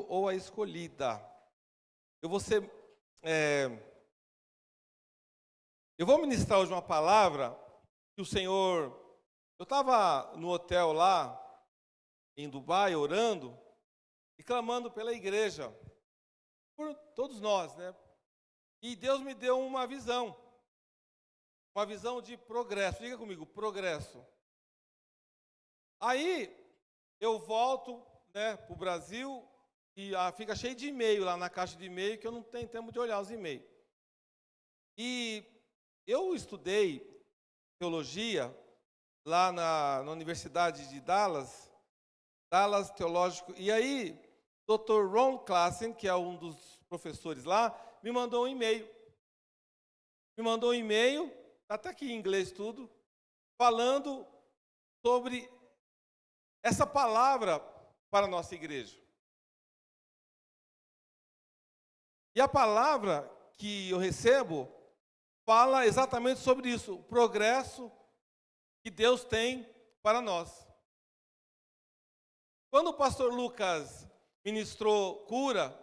ou a escolhida. Eu vou ministrar hoje uma palavra que o Senhor... Eu estava no hotel lá, em Dubai, orando e clamando pela igreja, por todos nós, né? E Deus me deu uma visão de progresso. Diga comigo, progresso. Aí eu volto, né, para o Brasil e fica cheio de e-mail lá na caixa de e-mail que eu não tenho tempo de olhar os e-mails. E eu estudei teologia lá na Universidade de Dallas Teológico, e aí Dr. Ron Klassen, que é um dos professores lá, me mandou um e-mail. Está até aqui em inglês tudo, falando sobre essa palavra para a nossa igreja. E a palavra que eu recebo fala exatamente sobre isso, o progresso que Deus tem para nós. Quando o pastor Lucas ministrou cura,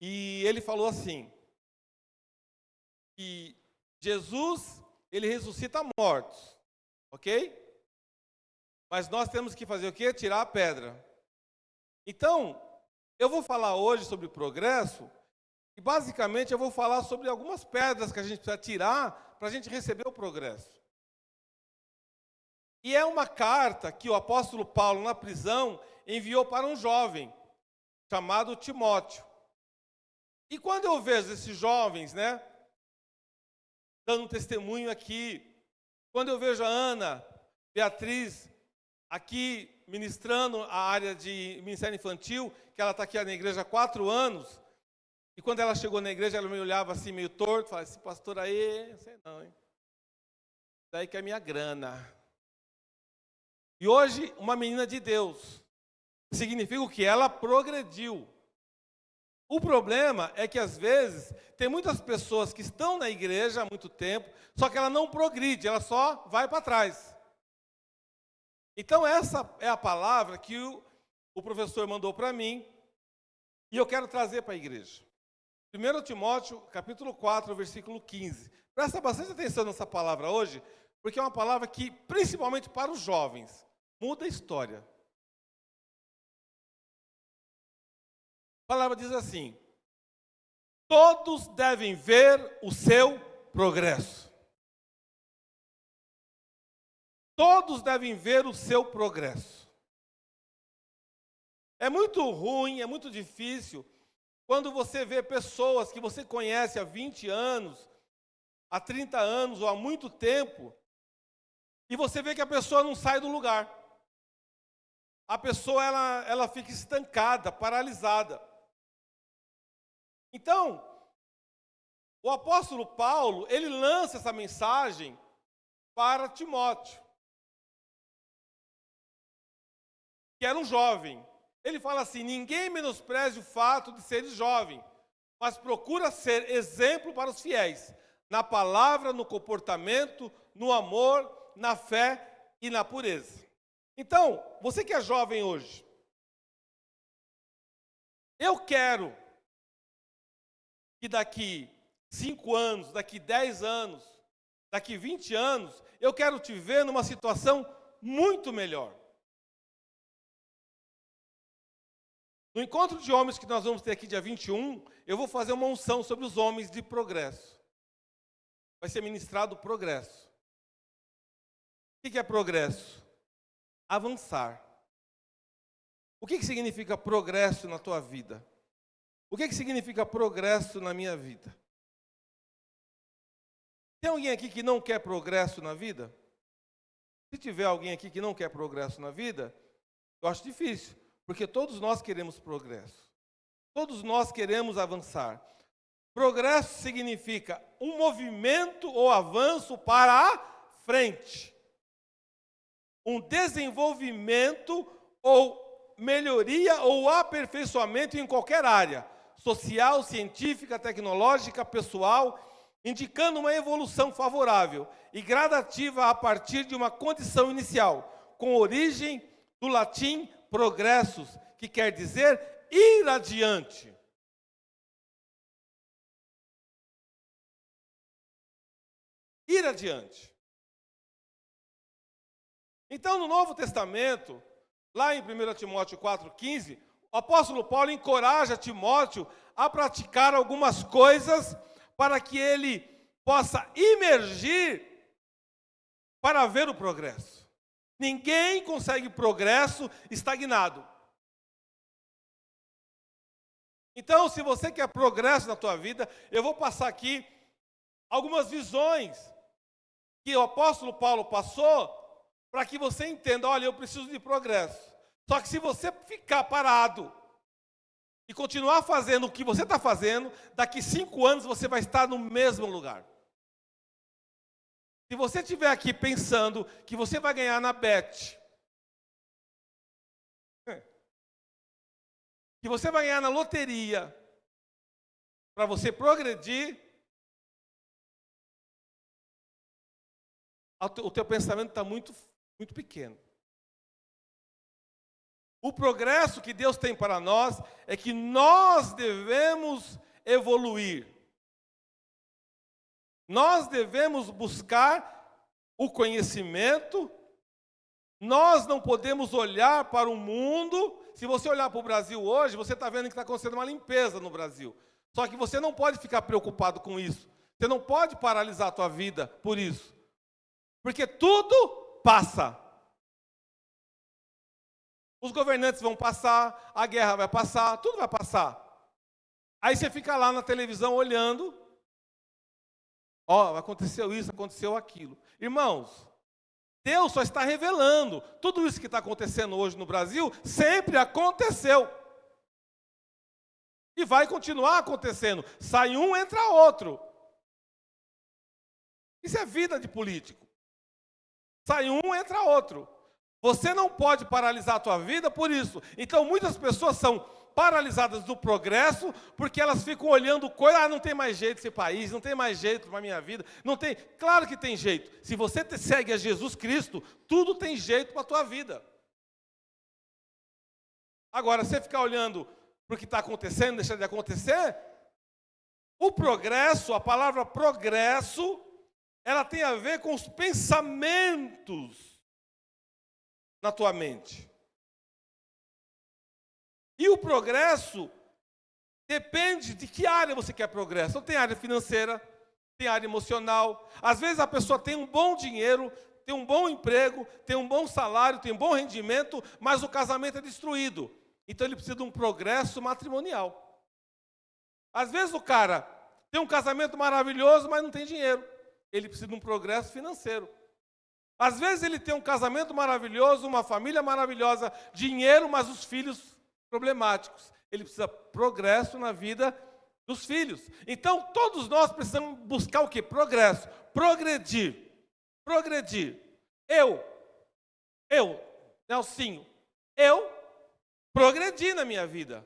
e ele falou assim, que Jesus, ele ressuscita mortos, ok? Mas nós temos que fazer o quê? Tirar a pedra. Então, eu vou falar hoje sobre progresso, e basicamente eu vou falar sobre algumas pedras que a gente precisa tirar para a gente receber o progresso. E é uma carta que o apóstolo Paulo, na prisão, enviou para um jovem, chamado Timóteo. E quando eu vejo esses jovens, né, dando um testemunho aqui, quando eu vejo a Ana, Beatriz, aqui ministrando a área de ministério infantil, que ela está aqui na igreja há 4 anos, e quando ela chegou na igreja, ela me olhava assim meio torto, falava, esse pastor aí, não sei não, hein? Daí que é minha grana. E hoje, uma menina de Deus, significa o que? Ela progrediu. O problema é que, às vezes, tem muitas pessoas que estão na igreja há muito tempo, só que ela não progride, ela só vai para trás. Então, essa é a palavra que o professor mandou para mim, e eu quero trazer para a igreja. 1 Timóteo, capítulo 4, versículo 15. Presta bastante atenção nessa palavra hoje, porque é uma palavra que, principalmente para os jovens, muda a história. A palavra diz assim: todos devem ver o seu progresso. Todos devem ver o seu progresso. É muito ruim, é muito difícil, quando você vê pessoas que você conhece há 20 anos, há 30 anos ou há muito tempo, e você vê que a pessoa não sai do lugar. A pessoa ela fica estancada, paralisada. Então, o apóstolo Paulo, ele lança essa mensagem para Timóteo, que era um jovem. Ele fala assim: ninguém menospreze o fato de ser jovem, mas procura ser exemplo para os fiéis, na palavra, no comportamento, no amor, na fé e na pureza. Então, você que é jovem hoje, eu quero que daqui 5 anos, daqui 10 anos, daqui 20 anos, eu quero te ver numa situação muito melhor. No encontro de homens que nós vamos ter aqui dia 21, eu vou fazer uma unção sobre os homens de progresso. Vai ser ministrado progresso. O que é progresso? Avançar. O que significa progresso na tua vida? O que significa progresso na minha vida? Tem alguém aqui que não quer progresso na vida? Se tiver alguém aqui que não quer progresso na vida, eu acho difícil, porque todos nós queremos progresso. Todos nós queremos avançar. Progresso significa um movimento ou avanço para a frente. Um desenvolvimento ou melhoria ou aperfeiçoamento em qualquer área, social, científica, tecnológica, pessoal, indicando uma evolução favorável e gradativa a partir de uma condição inicial, com origem do latim progressus, que quer dizer ir adiante. Ir adiante. Então, no Novo Testamento, lá em 1 Timóteo 4,15, o apóstolo Paulo encoraja Timóteo a praticar algumas coisas para que ele possa emergir para ver o progresso. Ninguém consegue progresso estagnado. Então, se você quer progresso na tua vida, eu vou passar aqui algumas visões que o apóstolo Paulo passou para que você entenda, olha, eu preciso de progresso. Só que se você ficar parado e continuar fazendo o que você está fazendo, daqui 5 anos você vai estar no mesmo lugar. Se você estiver aqui pensando que você vai ganhar na Bet, que você vai ganhar na loteria, para você progredir, o teu pensamento está muito pequeno. O progresso que Deus tem para nós é que nós devemos evoluir. Nós devemos buscar o conhecimento. Nós não podemos olhar para o mundo. Se você olhar para o Brasil hoje, você está vendo que está acontecendo uma limpeza no Brasil. Só que você não pode ficar preocupado com isso. Você não pode paralisar a tua vida por isso. Porque tudo passa. Os governantes vão passar, a guerra vai passar, tudo vai passar. Aí você fica lá na televisão olhando. Ó, aconteceu isso, aconteceu aquilo. Irmãos, Deus só está revelando. Tudo isso que está acontecendo hoje no Brasil, sempre aconteceu. E vai continuar acontecendo. Sai um, entra outro. Isso é vida de político. Sai um, entra outro. Você não pode paralisar a tua vida por isso. Então, muitas pessoas são paralisadas do progresso porque elas ficam olhando coisas. Ah, não tem mais jeito esse país, não tem mais jeito para a minha vida. Não tem. Claro que tem jeito. Se você segue a Jesus Cristo, tudo tem jeito para a tua vida. Agora, você ficar olhando para o que está acontecendo, deixar de acontecer, o progresso, a palavra progresso, ela tem a ver com os pensamentos na tua mente. E o progresso depende de que área você quer progresso. Então, tem área financeira, tem área emocional. Às vezes a pessoa tem um bom dinheiro, tem um bom emprego, tem um bom salário, tem um bom rendimento, mas o casamento é destruído. Então ele precisa de um progresso matrimonial. Às vezes o cara tem um casamento maravilhoso, mas não tem dinheiro. Ele precisa de um progresso financeiro. Às vezes ele tem um casamento maravilhoso, uma família maravilhosa, dinheiro, mas os filhos problemáticos. Ele precisa progresso na vida dos filhos. Então, todos nós precisamos buscar o quê? Progresso. Progredir. Progredir. Eu, Nelsinho, eu progredi na minha vida.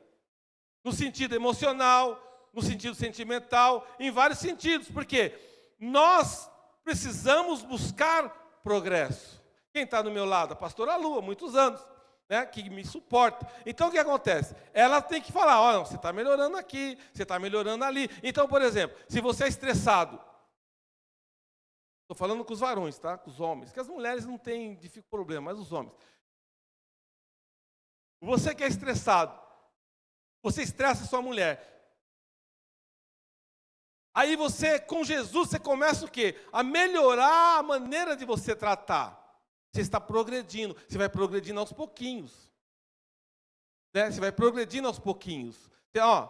No sentido emocional, no sentido sentimental, em vários sentidos. Porque nós precisamos buscar progresso. Quem está do meu lado? A pastora Lu, há muitos anos, né, que me suporta. Então, o que acontece? Ela tem que falar, olha, você está melhorando aqui, você está melhorando ali. Então, por exemplo, se você é estressado, estou falando com os varões, tá? Com os homens, que as mulheres não têm problema, mas os homens. Você que é estressado, você estressa a sua mulher. Aí você, com Jesus, você começa o quê? A melhorar a maneira de você tratar. Você está progredindo. Você vai progredindo aos pouquinhos. Né? Você vai progredindo aos pouquinhos. Então, ó,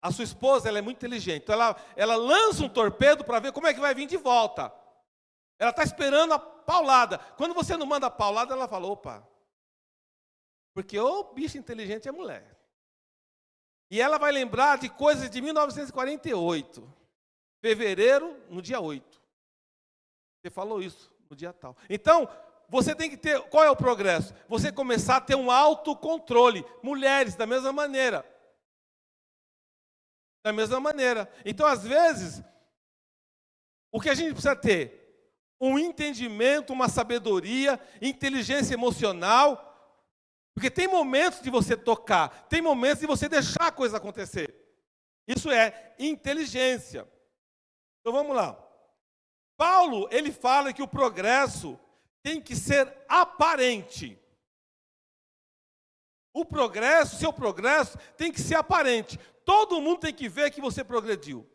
a sua esposa, ela é muito inteligente. Então, ela lança um torpedo para ver como é que vai vir de volta. Ela está esperando a paulada. Quando você não manda a paulada, ela fala, opa. Porque o bicho inteligente é mulher. E ela vai lembrar de coisas de 1948. Fevereiro, no dia 8. Você falou isso no dia tal. Então, você tem que ter... Qual é o progresso? Você começar a ter um autocontrole. Mulheres, da mesma maneira. Da mesma maneira. Então, às vezes, o que a gente precisa ter? Um entendimento, uma sabedoria, inteligência emocional, Porque tem momentos de você tocar, tem momentos de você deixar a coisa acontecer. Isso é inteligência. Então vamos lá. Paulo, ele fala que o progresso tem que ser aparente. O progresso, seu progresso, tem que ser aparente. Todo mundo tem que ver que você progrediu.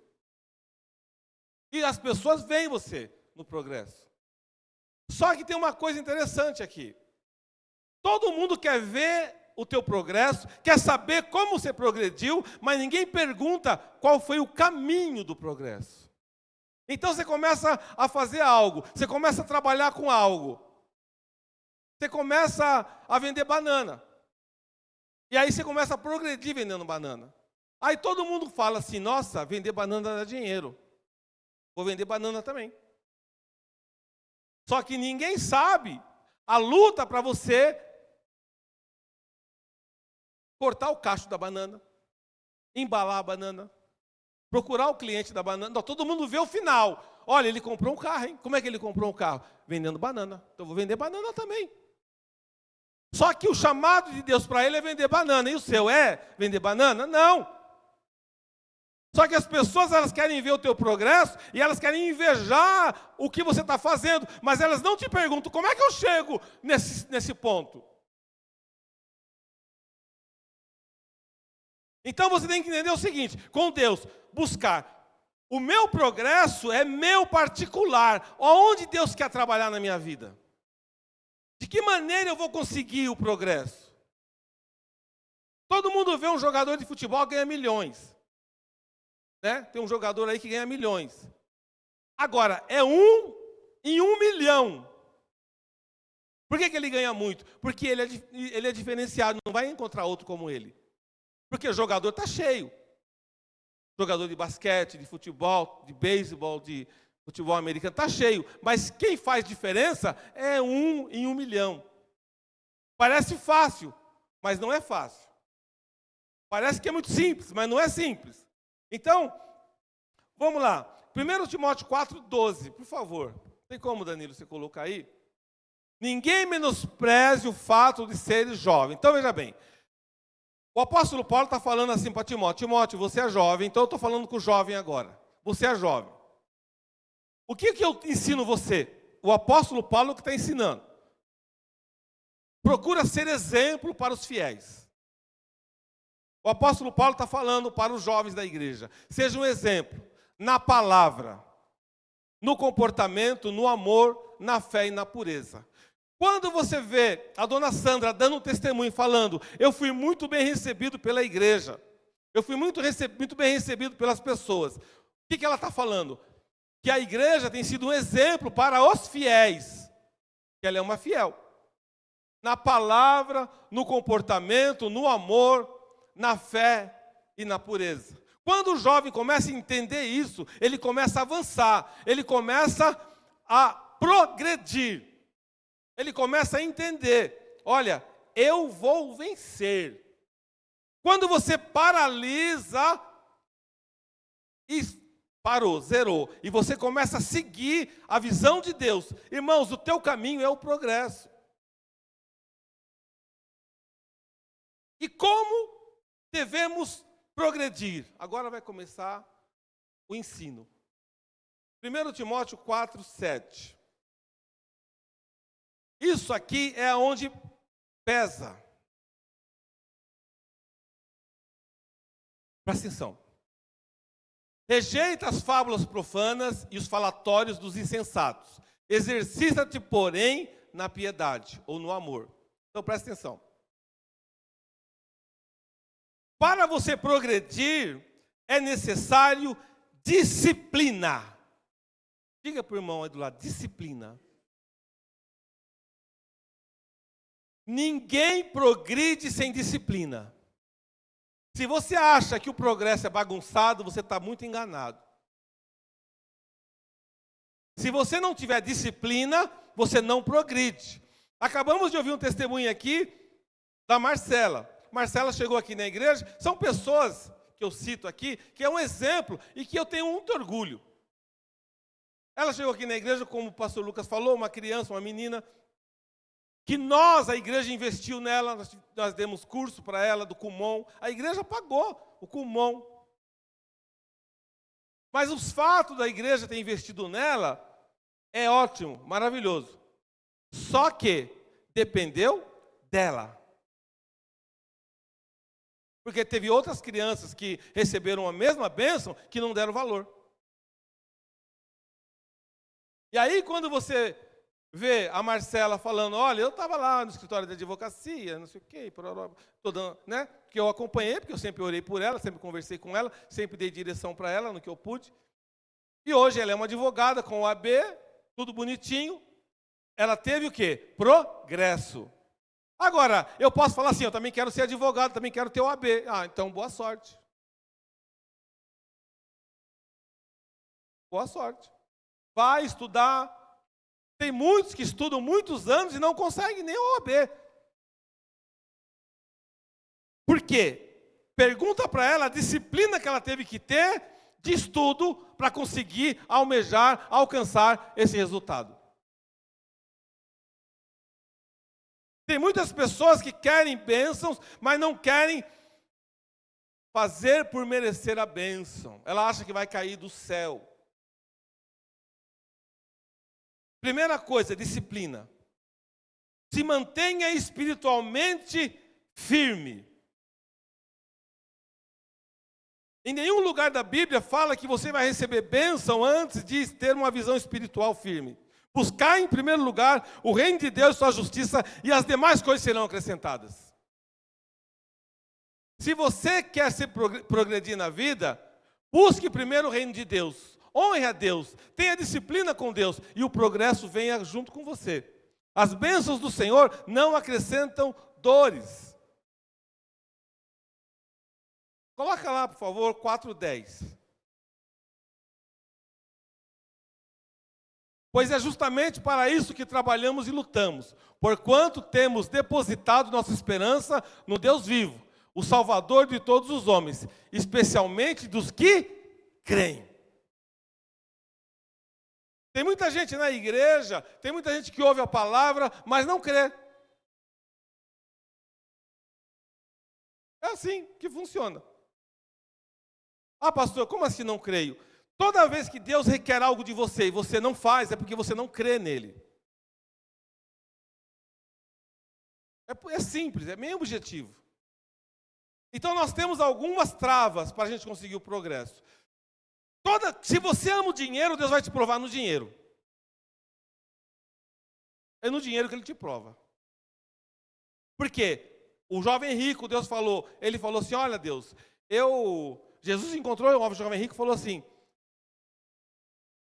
E as pessoas veem você no progresso. Só que tem uma coisa interessante aqui. Todo mundo quer ver o teu progresso, quer saber como você progrediu, mas ninguém pergunta qual foi o caminho do progresso. Então você começa a fazer algo, você começa a trabalhar com algo. Você começa a vender banana. E aí você começa a progredir vendendo banana. Aí todo mundo fala assim, nossa, vender banana dá dinheiro. Vou vender banana também. Só que ninguém sabe a luta para você cortar o cacho da banana, embalar a banana, procurar o cliente da banana. Não, todo mundo vê o final. Olha, ele comprou um carro, hein? Como é que ele comprou um carro? Vendendo banana. Então eu vou vender banana também. Só que o chamado de Deus para ele é vender banana. E o seu é vender banana? Não. Só que as pessoas, elas querem ver o teu progresso e elas querem invejar o que você está fazendo. Mas elas não te perguntam, como é que eu chego nesse ponto? Então você tem que entender o seguinte, com Deus, buscar. O meu progresso é meu particular. Onde Deus quer trabalhar na minha vida? De que maneira eu vou conseguir o progresso? Todo mundo vê um jogador de futebol que ganha milhões. Né? Tem um jogador aí que ganha milhões. Agora, é 1 em 1 milhão. Por que ele ganha muito? Porque ele é diferenciado, não vai encontrar outro como ele. Porque o jogador está cheio. Jogador de basquete, de futebol, de beisebol, de futebol americano, está cheio. Mas quem faz diferença é 1 em 1 milhão. Parece fácil, mas não é fácil. Parece que é muito simples, mas não é simples. Então, vamos lá. 1 Timóteo 4,12, por favor. Tem como, Danilo, você colocar aí? Ninguém menospreze o fato de ser jovem. Então, veja bem. O apóstolo Paulo está falando assim para Timóteo. Timóteo, você é jovem, então eu estou falando com o jovem agora. Você é jovem. O que eu ensino você? O apóstolo Paulo que está ensinando. Procura ser exemplo para os fiéis. O apóstolo Paulo está falando para os jovens da igreja. Seja um exemplo na palavra, no comportamento, no amor, na fé e na pureza. Quando você vê a dona Sandra dando um testemunho falando, eu fui muito bem recebido pela igreja, eu fui muito bem recebido pelas pessoas. O que ela está falando? Que a igreja tem sido um exemplo para os fiéis, que ela é uma fiel. Na palavra, no comportamento, no amor, na fé e na pureza. Quando o jovem começa a entender isso, ele começa a avançar, ele começa a progredir. Ele começa a entender, olha, eu vou vencer. Quando você paralisa, e parou, zerou, e você começa a seguir a visão de Deus, irmãos, o teu caminho é o progresso. E como devemos progredir? Agora vai começar o ensino. 1 Timóteo 4:7. Isso aqui é onde pesa. Presta atenção. Rejeita as fábulas profanas e os falatórios dos insensatos. Exercita-te, porém, na piedade ou no amor. Então presta atenção. Para você progredir, é necessário disciplina. Diga para o irmão aí do lado, disciplina. Ninguém progride sem disciplina. Se você acha que o progresso é bagunçado, você está muito enganado. Se você não tiver disciplina, você não progride. Acabamos de ouvir um testemunho aqui da Marcela. Marcela chegou aqui na igreja, são pessoas que eu cito aqui, que é um exemplo e que eu tenho muito orgulho. Ela chegou aqui na igreja, como o pastor Lucas falou, uma criança, uma menina, que nós, a igreja investiu nela, nós demos curso para ela do Kumon, a igreja pagou o Kumon. Mas os fatos da igreja ter investido nela é ótimo, maravilhoso. Só que dependeu dela. Porque teve outras crianças que receberam a mesma bênção que não deram valor. E aí, quando você vê a Marcela falando, olha, eu estava lá no escritório de advocacia, não sei o quê, né? Que eu acompanhei, porque eu sempre orei por ela, sempre conversei com ela, sempre dei direção para ela no que eu pude. E hoje ela é uma advogada com o AB, tudo bonitinho. Ela teve o quê? Progresso. Agora, eu posso falar assim, eu também quero ser advogado, também quero ter o AB. Ah, então boa sorte. Boa sorte. Vai estudar. Tem muitos que estudam muitos anos e não conseguem nem o OAB. Por quê? Pergunta para ela a disciplina que ela teve que ter de estudo para conseguir almejar, alcançar esse resultado. Tem muitas pessoas que querem bênçãos, mas não querem fazer por merecer a bênção. Ela acha que vai cair do céu. Primeira coisa, disciplina. Se mantenha espiritualmente firme. Em nenhum lugar da Bíblia fala que você vai receber bênção antes de ter uma visão espiritual firme. Buscar em primeiro lugar o reino de Deus e sua justiça, e as demais coisas serão acrescentadas. Se você quer progredir na vida, busque primeiro o reino de Deus. Honre a Deus, tenha disciplina com Deus, e o progresso venha junto com você. As bênçãos do Senhor não acrescentam dores. Coloca lá, por favor, 4:10. Pois é justamente para isso que trabalhamos e lutamos, porquanto temos depositado nossa esperança no Deus vivo, o Salvador de todos os homens, especialmente dos que creem. Tem muita gente na igreja, tem muita gente que ouve a palavra, mas não crê. É assim que funciona. Ah, pastor, como assim não creio? Toda vez que Deus requer algo de você e você não faz, é porque você não crê nele. É simples, é meio objetivo. Então nós temos algumas travas para a gente conseguir o progresso. Se você ama o dinheiro, Deus vai te provar no dinheiro. É no dinheiro que Ele te prova. Por quê? O jovem rico, Deus falou, ele falou assim, olha Deus, Jesus encontrou um jovem rico e falou assim,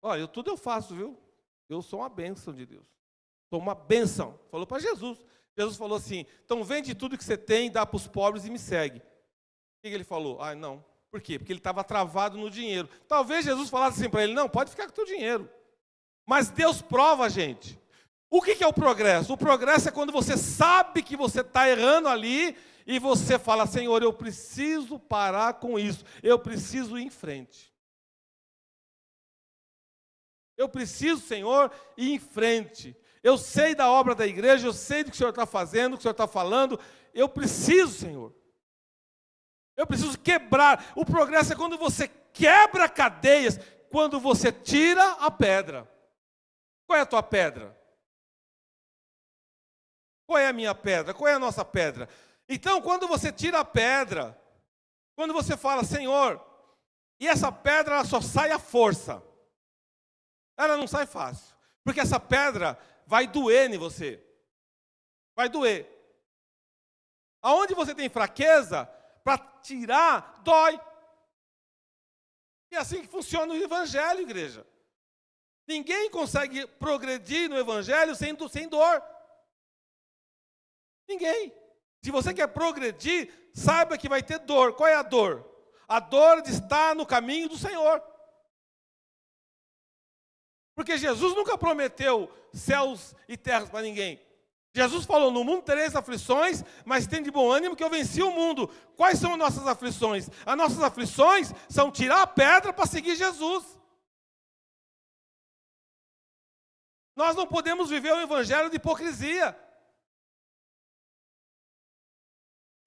olha, tudo eu faço, viu? Eu sou uma bênção de Deus. Sou uma bênção. Falou para Jesus. Jesus falou assim, então vende tudo que você tem, dá para os pobres e me segue. O que ele falou? Ah, não. Por quê? Porque ele estava travado no dinheiro. Talvez Jesus falasse assim para ele, não, pode ficar com o teu dinheiro. Mas Deus prova a gente. O que é o progresso? O progresso é quando você sabe que você está errando ali e você fala, Senhor, eu preciso parar com isso. Eu preciso ir em frente. Eu preciso, Senhor, ir em frente. Eu sei da obra da igreja, eu sei do que o Senhor está fazendo, do que o Senhor está falando. Eu preciso, Senhor. Eu preciso quebrar. O progresso é quando você quebra cadeias, quando você tira a pedra. Qual é a tua pedra? Qual é a minha pedra? Qual é a nossa pedra? Então, quando você tira a pedra, quando você fala, Senhor, e essa pedra ela só sai à força. Ela não sai fácil. Porque essa pedra vai doer em você. Vai doer. Aonde você tem fraqueza, para tirar, dói. E é assim que funciona o evangelho, igreja. Ninguém consegue progredir no evangelho sem dor. Ninguém. Se você quer progredir, saiba que vai ter dor. Qual é a dor? A dor de estar no caminho do Senhor. Porque Jesus nunca prometeu céus e terras para ninguém. Jesus falou, no mundo tereis aflições, mas tem de bom ânimo que eu venci o mundo. Quais são as nossas aflições? As nossas aflições são tirar a pedra para seguir Jesus. Nós não podemos viver o evangelho de hipocrisia.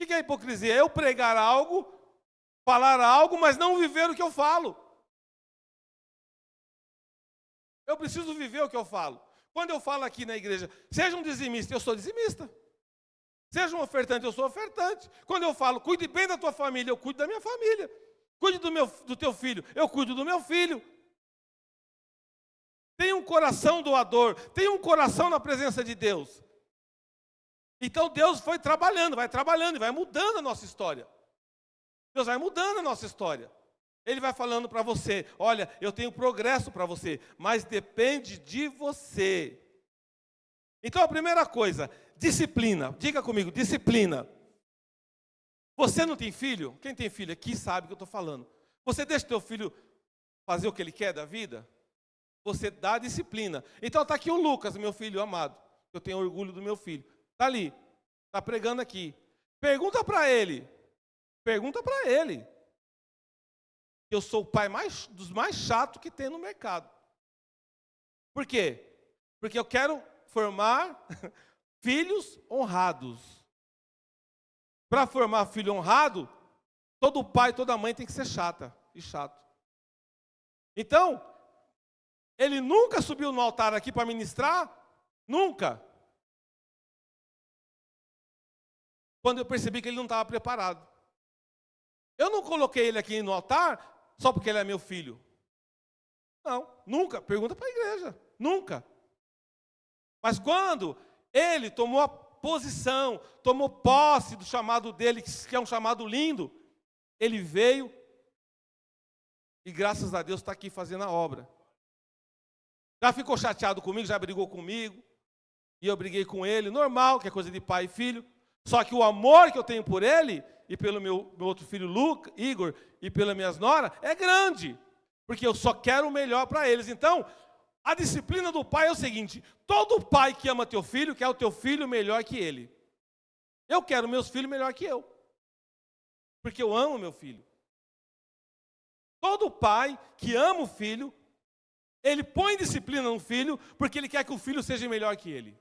O que é hipocrisia? Eu pregar algo, falar algo, mas não viver o que eu falo. Eu preciso viver o que eu falo. Quando eu falo aqui na igreja, seja um dizimista, eu sou dizimista. Seja um ofertante, eu sou ofertante. Quando eu falo, cuide bem da tua família, eu cuido da minha família. Cuide do teu filho, eu cuido do meu filho. Tenha um coração doador, tenha um coração na presença de Deus. Então Deus vai trabalhando e vai mudando a nossa história. Deus vai mudando a nossa história. Ele vai falando para você, olha, eu tenho progresso para você, mas depende de você. Então a primeira coisa, disciplina. Diga comigo, disciplina. Você não tem filho? Quem tem filho aqui sabe o que eu estou falando. Você deixa o teu filho fazer o que ele quer da vida? Você dá disciplina. Então está aqui o Lucas, meu filho amado. Eu tenho orgulho do meu filho. Está ali, está pregando aqui. Pergunta para ele. Eu sou o pai dos mais chatos que tem no mercado. Por quê? Porque eu quero formar filhos honrados. Para formar filho honrado, todo pai e toda mãe tem que ser chata e chato. Então, ele nunca subiu no altar aqui para ministrar, nunca. Quando eu percebi que ele não estava preparado. Eu não coloquei ele aqui no altar só porque ele é meu filho. Não, nunca. Pergunta para a igreja. Nunca. Mas quando ele tomou a posição, tomou posse do chamado dele, que é um chamado lindo, ele veio e graças a Deus está aqui fazendo a obra. Já ficou chateado comigo, já brigou comigo, e eu briguei com ele, normal, que é coisa de pai e filho. Só que o amor que eu tenho por ele, e pelo meu outro filho Igor, e pela minha nora, é grande. Porque eu só quero o melhor para eles. Então, a disciplina do pai é o seguinte, todo pai que ama teu filho, quer o teu filho melhor que ele. Eu quero meus filhos melhor que eu. Porque eu amo meu filho. Todo pai que ama o filho, ele põe disciplina no filho, porque ele quer que o filho seja melhor que ele.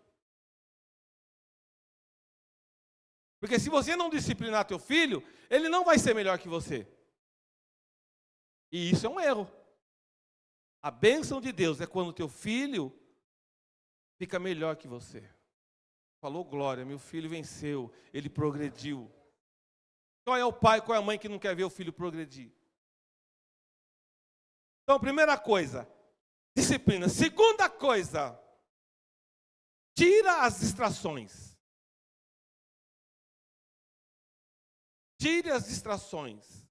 Porque se você não disciplinar teu filho, ele não vai ser melhor que você. E isso é um erro. A bênção de Deus é quando teu filho fica melhor que você. Falou glória, meu filho venceu, ele progrediu. Qual é o pai, qual é a mãe que não quer ver o filho progredir? Então, primeira coisa, disciplina. Segunda coisa, tira as distrações. Tire as distrações.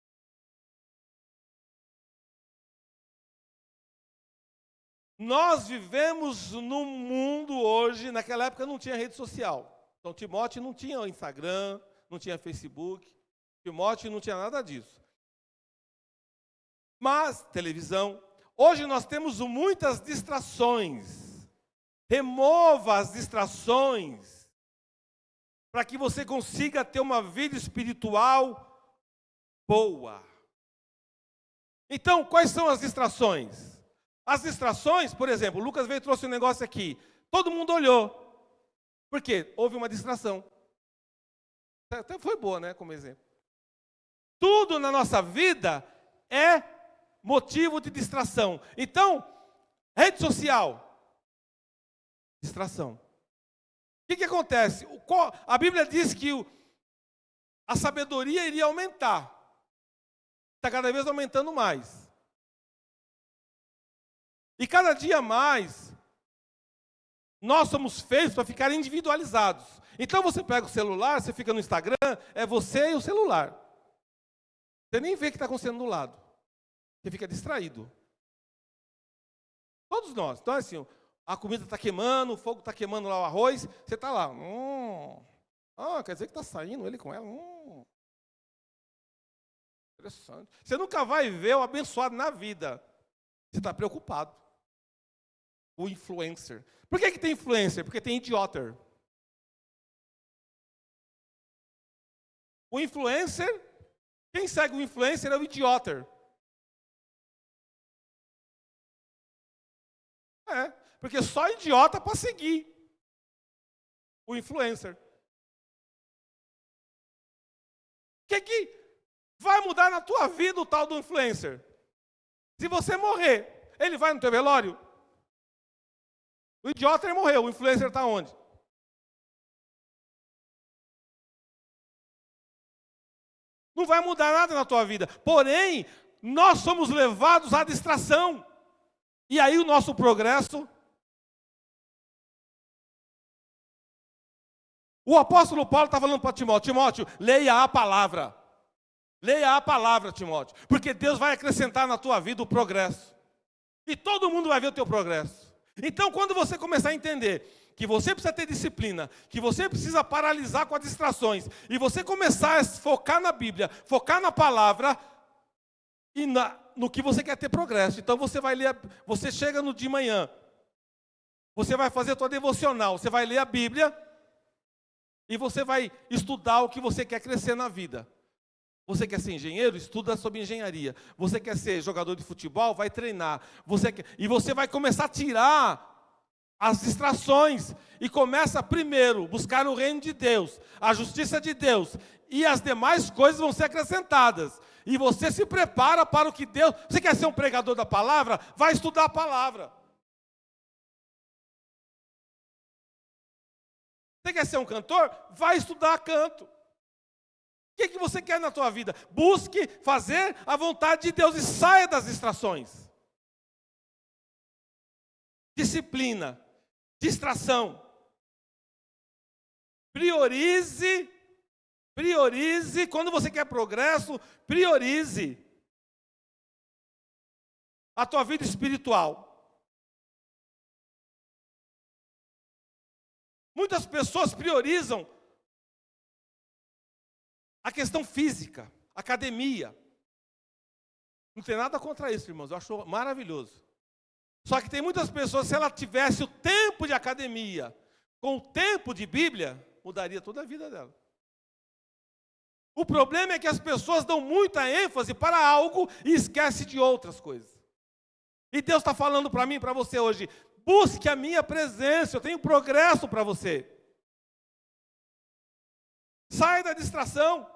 Nós vivemos num mundo hoje, naquela época não tinha rede social. Então Timóteo não tinha Instagram, não tinha Facebook, Timóteo não tinha nada disso. Mas, televisão, hoje nós temos muitas distrações. Remova as distrações para que você consiga ter uma vida espiritual boa. Então, quais são as distrações? As distrações, por exemplo, o Lucas veio e trouxe um negócio aqui. Todo mundo olhou. Por quê? Houve uma distração. Até foi boa, né, como exemplo. Tudo na nossa vida é motivo de distração. Então, rede social, distração. O que acontece? A Bíblia diz que a sabedoria iria aumentar. Está cada vez aumentando mais. E cada dia mais, nós somos feitos para ficar individualizados. Então você pega o celular, você fica no Instagram, é você e o celular. Você nem vê o que está acontecendo do lado. Você fica distraído. Todos nós. Então, assim, a comida está queimando, o fogo está queimando lá o arroz, você está lá. Quer dizer que está saindo ele com ela. Interessante. Você nunca vai ver o abençoado na vida. Você está preocupado. O influencer. Por que tem influencer? Porque tem idiota. O influencer, quem segue o influencer é o idiota. Porque só idiota para seguir o influencer. que vai mudar na tua vida o tal do influencer? Se você morrer, ele vai no teu velório? O idiota ele morreu, o influencer está onde? Não vai mudar nada na tua vida. Porém, nós somos levados à distração. E aí o nosso progresso... O apóstolo Paulo está falando para Timóteo, Timóteo, leia a palavra. Leia a palavra, Timóteo. Porque Deus vai acrescentar na tua vida o progresso. E todo mundo vai ver o teu progresso. Então, quando você começar a entender que você precisa ter disciplina, que você precisa paralisar com as distrações, e você começar a focar na Bíblia, focar na palavra, e no que você quer ter progresso. Então, você vai ler, você chega no de manhã, você vai fazer a tua devocional, você vai ler a Bíblia, e você vai estudar o que você quer crescer na vida. Você quer ser engenheiro? Estuda sobre engenharia. Você quer ser jogador de futebol? Vai treinar. E você vai começar a tirar as distrações. E começa primeiro buscar o reino de Deus, a justiça de Deus. E as demais coisas vão ser acrescentadas. E você se prepara para o que Deus... Você quer ser um pregador da palavra? Vai estudar a palavra. Você quer ser um cantor? Vai estudar canto. O que você quer na tua vida? Busque fazer a vontade de Deus e saia das distrações. Disciplina, distração. Priorize, quando você quer progresso, priorize a tua vida espiritual. Muitas pessoas priorizam a questão física, academia. Não tem nada contra isso, irmãos. Eu acho maravilhoso. Só que tem muitas pessoas, se ela tivesse o tempo de academia com o tempo de Bíblia, mudaria toda a vida dela. O problema é que as pessoas dão muita ênfase para algo e esquecem de outras coisas. E Deus está falando para mim e para você hoje, busque a minha presença, eu tenho progresso para você. Sai da distração.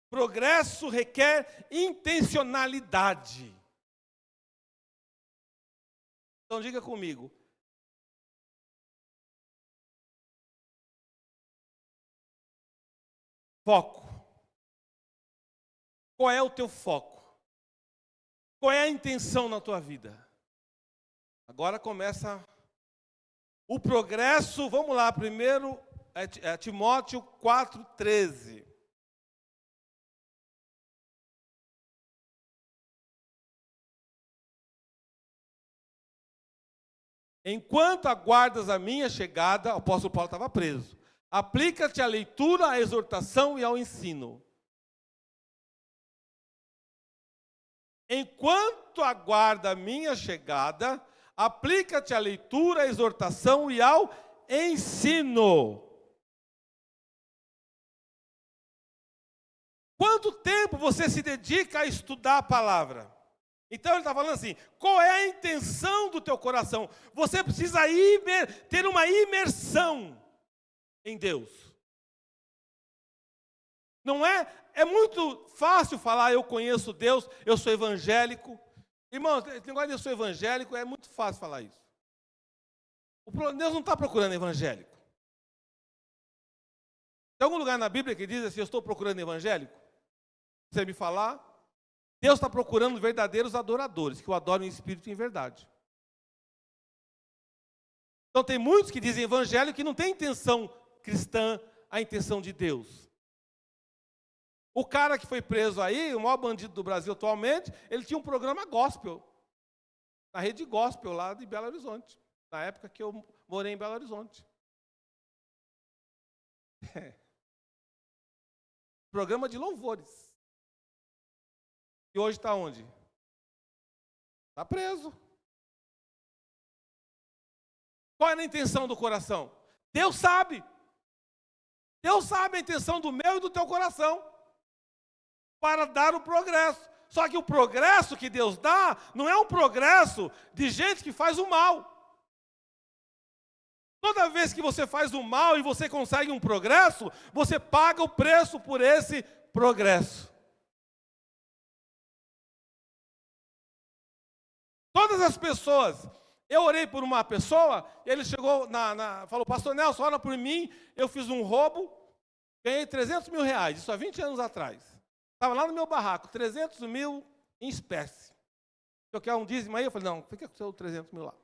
Progresso requer intencionalidade. Então diga comigo. Foco. Qual é o teu foco? Qual é a intenção na tua vida? Agora começa o progresso. Vamos lá, primeiro Timóteo 4,13. Enquanto aguardas a minha chegada, o apóstolo Paulo estava preso. Aplica-te à leitura, à exortação e ao ensino. Enquanto aguarda a minha chegada, aplica-te à leitura, à exortação e ao ensino. Quanto tempo você se dedica a estudar a palavra? Então ele está falando assim, qual é a intenção do teu coração? Você precisa ter uma imersão em Deus. Não é? É muito fácil falar, eu conheço Deus, eu sou evangélico. Irmão, esse negócio de eu sou evangélico, é muito fácil falar isso. Deus não está procurando evangélico. Tem algum lugar na Bíblia que diz assim, eu estou procurando evangélico? Você me falar? Deus está procurando verdadeiros adoradores, que o adoram em espírito e em verdade. Então tem muitos que dizem evangélico que não tem intenção cristã, a intenção de Deus. O cara que foi preso aí, o maior bandido do Brasil atualmente, ele tinha um programa gospel, na rede gospel lá de Belo Horizonte, na época que eu morei em Belo Horizonte. Programa de louvores. E hoje está onde? Está preso. Qual é a intenção do coração? Deus sabe. Deus sabe a intenção do meu e do teu coração. Para dar o progresso. Só que o progresso que Deus dá, não é um progresso de gente que faz o mal. Toda vez que você faz o mal e você consegue um progresso, você paga o preço por esse progresso. Todas as pessoas, eu orei por uma pessoa, ele chegou, falou, pastor Nelson, ora por mim, eu fiz um roubo, ganhei 300 mil reais, isso há 20 anos atrás. Estava lá no meu barraco, 300 mil em espécie. Eu quero um dízimo aí? Eu falei, não, fica com o seu 300 mil lá.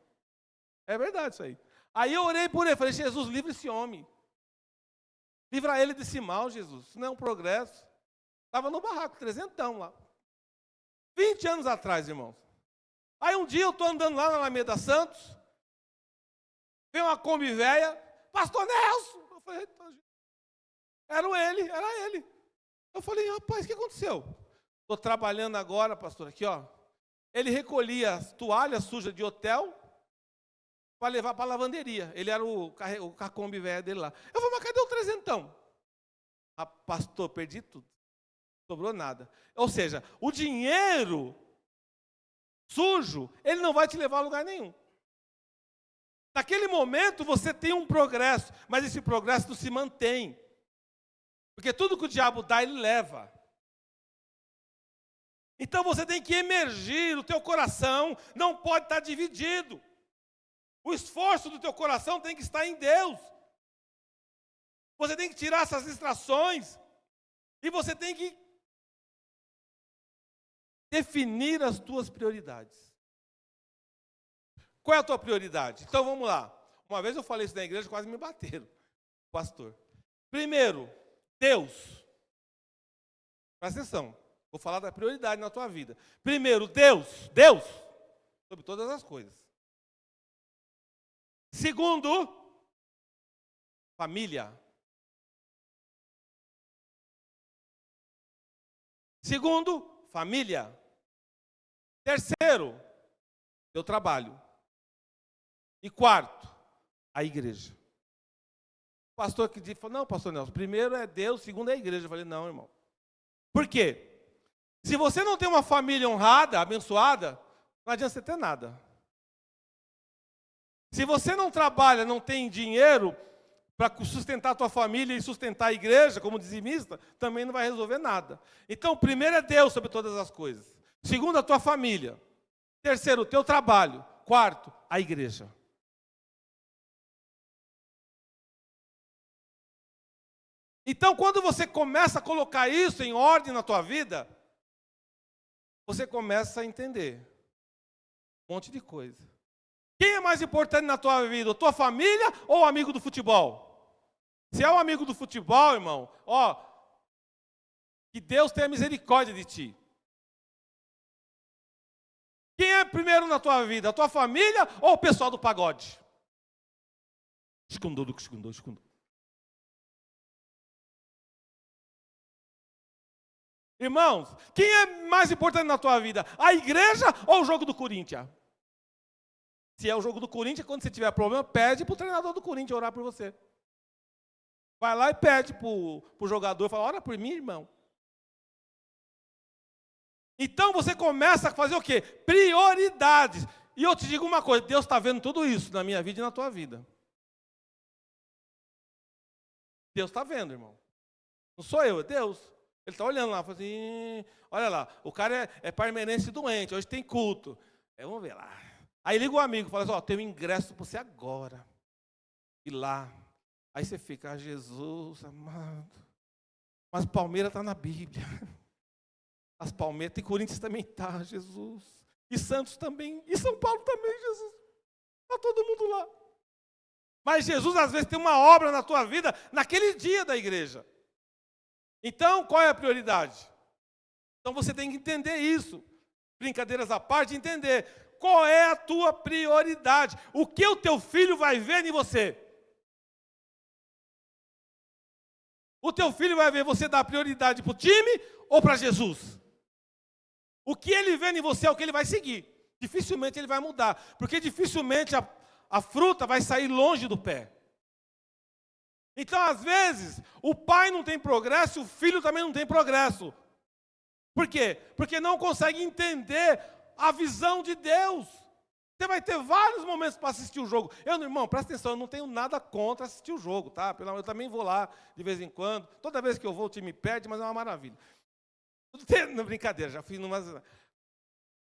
É verdade isso aí. Aí eu orei por ele, falei, Jesus, livra esse homem. Livra ele desse mal, Jesus. Isso não é um progresso. Estava no barraco, 300 lá. 20 anos atrás, irmãos. Aí um dia eu estou andando lá na Alameda Santos, vem uma Kombi velha, pastor Nelson. Eu falei, era ele. Eu falei, rapaz, o que aconteceu? Estou trabalhando agora, pastor, aqui, ó. Ele recolhia as toalhas sujas de hotel para levar para a lavanderia. Ele era o Kombi velho dele lá. Eu falei, mas cadê o 300? Ah, pastor, perdi tudo. Não sobrou nada. Ou seja, o dinheiro sujo, ele não vai te levar a lugar nenhum. Naquele momento você tem um progresso, mas esse progresso não se mantém. Porque tudo que o diabo dá, ele leva. Então você tem que emergir, o teu coração não pode estar dividido. O esforço do teu coração tem que estar em Deus. Você tem que tirar essas distrações. E você tem que definir as tuas prioridades. Qual é a tua prioridade? Então vamos lá. Uma vez eu falei isso na igreja, quase me bateram, pastor. Primeiro, Deus. Presta atenção. Vou falar da prioridade na tua vida. Primeiro, Deus, sobre todas as coisas. Segundo, família. Segundo, família. Terceiro, teu trabalho. E quarto, a igreja. O pastor que disse, não, pastor Nelson, primeiro é Deus, segundo é a igreja. Eu falei, não, irmão. Por quê? Se você não tem uma família honrada, abençoada, não adianta você ter nada. Se você não trabalha, não tem dinheiro para sustentar a tua família e sustentar a igreja como dizimista, também não vai resolver nada. Então, primeiro é Deus sobre todas as coisas. Segundo, a tua família. Terceiro, o teu trabalho. Quarto, a igreja. Então, quando você começa a colocar isso em ordem na tua vida, você começa a entender um monte de coisa. Quem é mais importante na tua vida, a tua família ou o amigo do futebol? Se é o amigo do futebol, irmão, ó, que Deus tenha misericórdia de ti. Quem é primeiro na tua vida, a tua família ou o pessoal do pagode? Escondou. Irmãos, quem é mais importante na tua vida? A igreja ou o jogo do Corinthians? Se é o jogo do Corinthians, quando você tiver problema, pede para o treinador do Corinthians orar por você. Vai lá e pede para o jogador, fala, ora por mim, irmão. Então você começa a fazer o quê? Prioridades. E eu te digo uma coisa, Deus está vendo tudo isso na minha vida e na tua vida. Deus está vendo, irmão. Não sou eu, é Deus. Ele está olhando lá, fala assim, olha lá, o cara é parmeirense doente, hoje tem culto. Vamos ver lá. Aí liga o amigo, fala assim, ó, tem um ingresso para você agora. E lá. Aí você fica, Jesus amado. Mas Palmeiras está na Bíblia. As Palmeiras, tem Corinthians também está, Jesus. E Santos também, e São Paulo também, Jesus. Está todo mundo lá. Mas Jesus, às vezes, tem uma obra na tua vida, naquele dia da igreja. Então, qual é a prioridade? Então, você tem que entender isso. Brincadeiras à parte, entender qual é a tua prioridade. O que o teu filho vai ver em você? O teu filho vai ver você dar prioridade para o time ou para Jesus? O que ele vê em você é o que ele vai seguir. Dificilmente ele vai mudar, porque dificilmente a fruta vai sair longe do pé. Então, às vezes, o pai não tem progresso, o filho também não tem progresso. Por quê? Porque não consegue entender a visão de Deus. Você vai ter vários momentos para assistir o jogo. Irmão, presta atenção, eu não tenho nada contra assistir o jogo, tá? Eu também vou lá de vez em quando. Toda vez que eu vou, o time perde, mas é uma maravilha. Não, brincadeira, já fiz numas...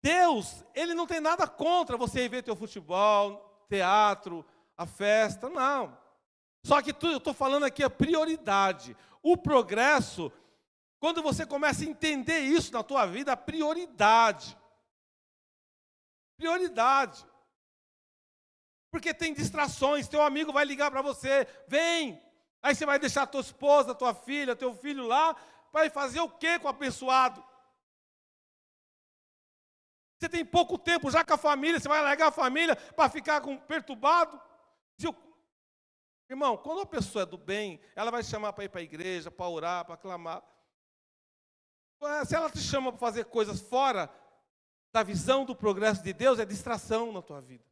Deus, Ele não tem nada contra você ir ver teu futebol, teatro, a festa, não. Só que eu estou falando aqui a prioridade. O progresso, quando você começa a entender isso na tua vida, a prioridade. Prioridade. Porque tem distrações, teu amigo vai ligar para você, vem. Aí você vai deixar tua esposa, tua filha, teu filho lá, para ir fazer o quê com o abençoado? Você tem pouco tempo já com a família, você vai largar a família para ficar perturbado? Irmão, quando a pessoa é do bem, ela vai te chamar para ir para a igreja, para orar, para clamar. Se ela te chama para fazer coisas fora da visão do progresso de Deus, é distração na tua vida.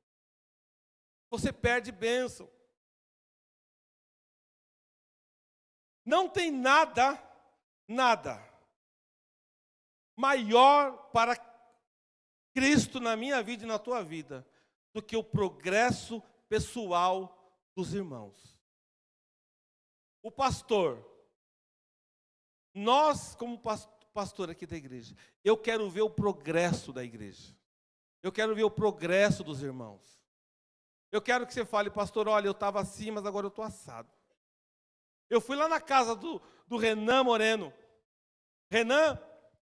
Você perde bênção. Não tem nada maior para Cristo na minha vida e na tua vida do que o progresso pessoal dos irmãos. O pastor, nós como pastor aqui da igreja, eu quero ver o progresso da igreja. Eu quero ver o progresso dos irmãos. Eu quero que você fale, pastor, olha, eu estava assim, mas agora eu estou assado. Eu fui lá na casa do Renan Moreno. Renan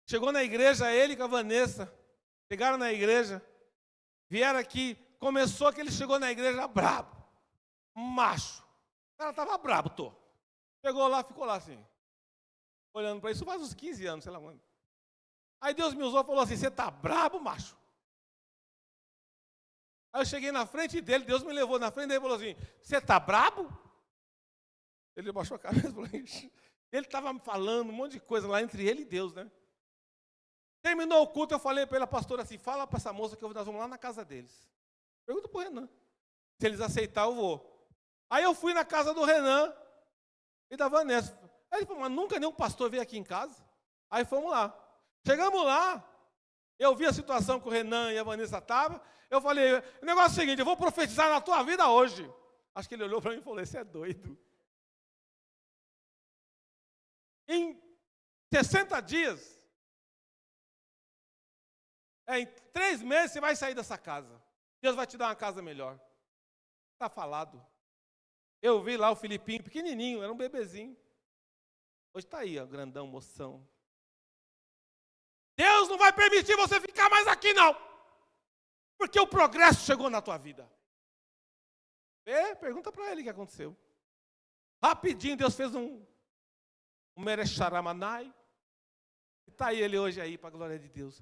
chegou na igreja, ele com a Vanessa. Chegaram na igreja, vieram aqui, começou que ele chegou na igreja brabo, macho. O cara estava brabo, Chegou lá, ficou lá assim, olhando para isso, faz uns 15 anos, sei lá quando. Aí Deus me usou e falou assim, você está brabo, macho? Aí eu cheguei na frente dele, Deus me levou na frente dele e falou assim, você está brabo? Ele baixou a cabeça e falou, ele estava falando um monte de coisa lá entre ele e Deus, né? Terminou o culto, eu falei para ele, pastora, assim, fala para essa moça que nós vamos lá na casa deles. Pergunta para o Renan. Se eles aceitarem, eu vou. Aí eu fui na casa do Renan e da Vanessa. Aí ele falou, mas nunca nenhum pastor veio aqui em casa. Aí fomos lá. Chegamos lá, eu vi a situação que o Renan e a Vanessa estavam. Eu falei, o negócio é o seguinte, eu vou profetizar na tua vida hoje. Acho que ele olhou para mim e falou, você é doido. Em 60 dias, em 3 meses você vai sair dessa casa. Deus vai te dar uma casa melhor. Está falado. Eu vi lá o Filipinho, pequenininho, era um bebezinho. Hoje está aí, ó, grandão, moção. Deus não vai permitir você ficar mais aqui, não. Porque o progresso chegou na tua vida. Pergunta para ele o que aconteceu. Rapidinho, Deus fez um Merecharamanai. Está aí ele hoje aí, para a glória de Deus.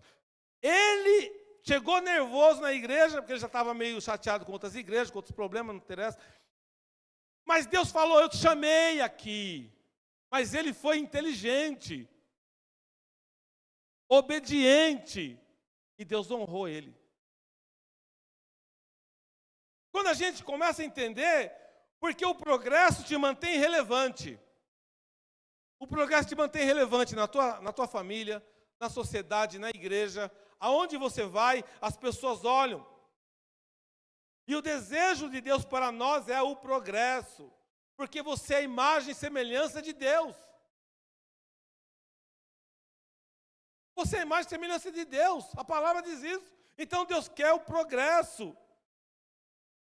Ele chegou nervoso na igreja, porque ele já estava meio chateado com outras igrejas, com outros problemas, não interessa. Mas Deus falou, eu te chamei aqui. Mas ele foi inteligente, obediente, e Deus honrou ele. Quando a gente começa a entender, porque o progresso te mantém relevante. O progresso te mantém relevante na tua família, na sociedade, na igreja. Aonde você vai, as pessoas olham. E o desejo de Deus para nós é o progresso. Porque você é a imagem e semelhança de Deus. Você é a imagem e semelhança de Deus. A palavra diz isso. Então Deus quer o progresso.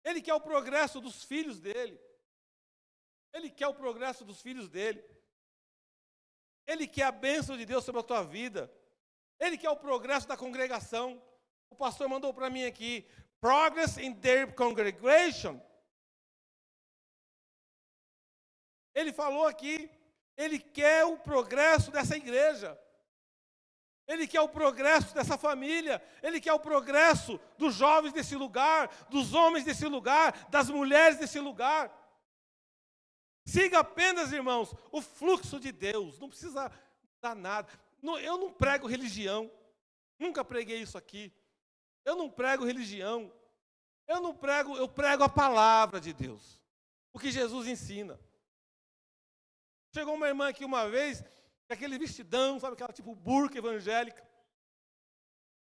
Ele quer o progresso dos filhos dele. Ele quer o progresso dos filhos dele. Ele quer a bênção de Deus sobre a tua vida. Ele quer o progresso da congregação. O pastor mandou para mim aqui, progress in their congregation. Ele falou aqui, ele quer o progresso dessa igreja. Ele quer o progresso dessa família. Ele quer o progresso dos jovens desse lugar, dos homens desse lugar, das mulheres desse lugar. Siga apenas, irmãos, o fluxo de Deus. Não precisa dar nada. Eu não prego religião. Nunca preguei isso aqui. Eu não prego religião. Eu prego a palavra de Deus. O que Jesus ensina. Chegou uma irmã aqui uma vez, com aquele vestidão, sabe, aquela tipo burca evangélica.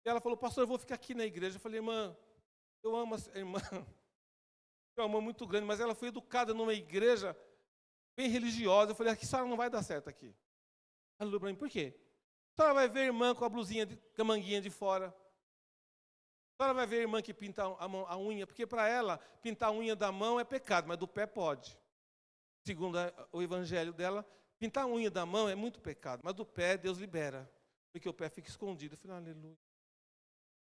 E ela falou, pastor, eu vou ficar aqui na igreja. Eu falei, irmã, Eu amo a irmã, é uma irmã muito grande, mas ela foi educada numa igreja bem religiosa. Eu falei, aqui a senhora não vai dar certo aqui. Ela falou para mim, por quê? A senhora vai ver a irmã com a blusinha, com a manguinha de fora. A senhora vai ver a irmã que pinta a unha, porque para ela, pintar a unha da mão é pecado, mas do pé pode. Segundo o evangelho dela, pintar a unha da mão é muito pecado, mas do pé Deus libera, porque o pé fica escondido. Eu falei, aleluia.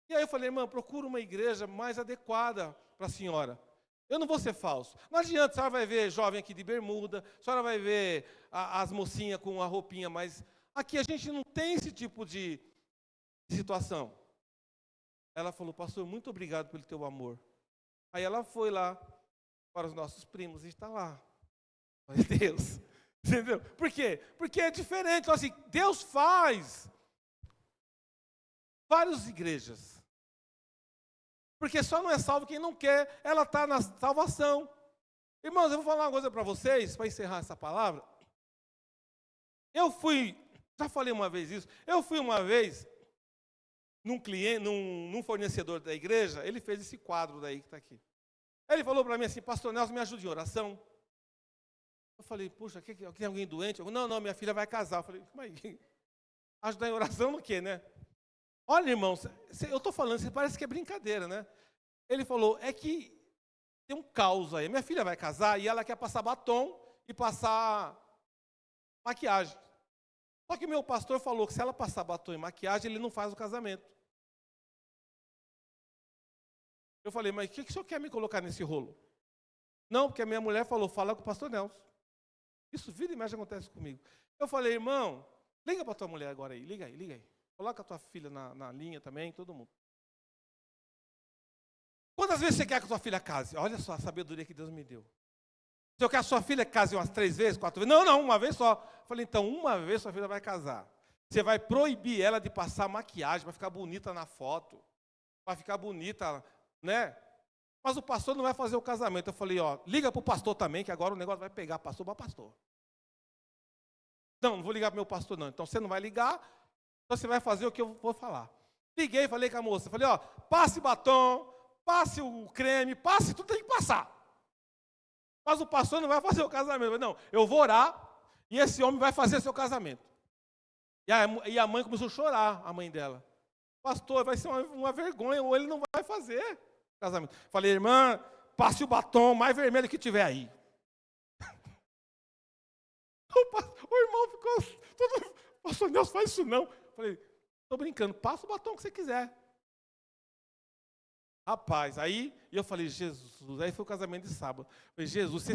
E aí eu falei, irmã, procura uma igreja mais adequada para a senhora. Eu não vou ser falso. Não adianta, a senhora vai ver jovem aqui de bermuda, a senhora vai ver as mocinhas com a roupinha, mas aqui a gente não tem esse tipo de situação. Ela falou, pastor, muito obrigado pelo teu amor. Aí ela foi lá para os nossos primos e está lá. Mas Deus, entendeu? Por quê? Porque é diferente. Então, assim, Deus faz várias igrejas. Porque só não é salvo quem não quer, ela está na salvação. Irmãos, eu vou falar uma coisa para vocês, para encerrar essa palavra. Já falei uma vez isso, eu fui uma vez num fornecedor da igreja, ele fez esse quadro daí que está aqui. Ele falou para mim assim, pastor Nelson, me ajude em oração. Eu falei, puxa, tem alguém doente? Não, minha filha vai casar. Eu falei, mas ajudar em oração no quê, né? Olha, irmãos, eu estou falando, isso parece que é brincadeira, né? Ele falou, é que tem um caos aí. Minha filha vai casar e ela quer passar batom e passar maquiagem. Só que meu pastor falou que se ela passar batom e maquiagem, ele não faz o casamento. Eu falei, mas o que o senhor quer me colocar nesse rolo? Não, porque a minha mulher falou, fala com o pastor Nelson. Isso vira e mexe acontece comigo. Eu falei, irmão, liga para tua mulher agora aí, liga aí. Coloca a tua filha na linha também, todo mundo. Quantas vezes você quer que a tua filha case? Olha só a sabedoria que Deus me deu. Se eu quero que a sua filha case umas 3 vezes, 4 vezes? Não, uma vez só. Eu falei, então, uma vez sua filha vai casar. Você vai proibir ela de passar maquiagem para ficar bonita na foto, para ficar bonita, né? Mas o pastor não vai fazer o casamento. Eu falei, liga para o pastor também, que agora o negócio vai pegar pastor para pastor. Não vou ligar para o meu pastor não. Então você não vai ligar, então você vai fazer o que eu vou falar. Liguei, falei com a moça, falei, passe batom, passe o creme, passe, tudo tem que passar. Mas o pastor não vai fazer o casamento. Não, eu vou orar e esse homem vai fazer seu casamento. E a mãe começou a chorar, a mãe dela. Pastor, vai ser uma vergonha, ou ele não vai fazer casamento. Falei, irmã, passe o batom mais vermelho que tiver aí. O irmão ficou todo, pastor Nelson, faz isso não. Falei, estou brincando, passa o batom que você quiser. Rapaz, aí eu falei, Jesus, aí foi o casamento de sábado. Falei, Jesus,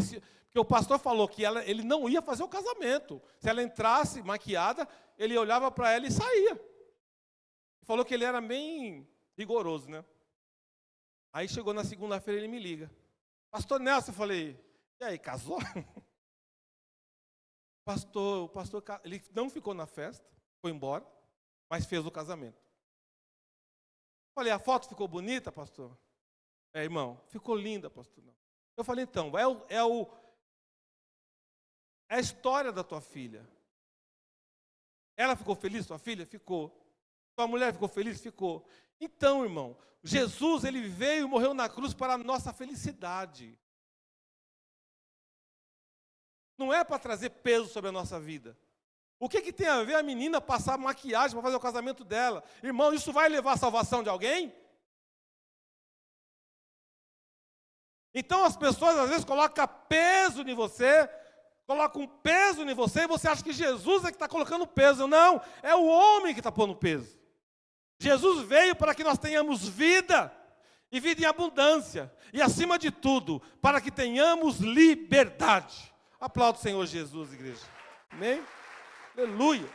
porque o pastor falou que ele não ia fazer o casamento. Se ela entrasse maquiada, ele olhava para ela e saía. Falou que ele era bem rigoroso, né? Aí chegou na segunda-feira, ele me liga. Pastor Nelson, eu falei, e aí, casou? O pastor, ele não ficou na festa, foi embora, mas fez o casamento. Falei, a foto ficou bonita, pastor? Irmão, ficou linda, pastor. Não. Eu falei, então, é a história da tua filha. Ela ficou feliz, tua filha? Ficou. Tua mulher ficou feliz? Ficou. Então, irmão, Jesus, ele veio e morreu na cruz para a nossa felicidade. Não é para trazer peso sobre a nossa vida. O que tem a ver a menina passar maquiagem para fazer o casamento dela? Irmão, isso vai levar à salvação de alguém? Então as pessoas às vezes colocam peso em você, colocam um peso em você e você acha que Jesus é que está colocando peso. Não, é o homem que está pondo peso. Jesus veio para que nós tenhamos vida, e vida em abundância, e acima de tudo, para que tenhamos liberdade. Aplauda o Senhor Jesus, igreja. Amém? Aleluia.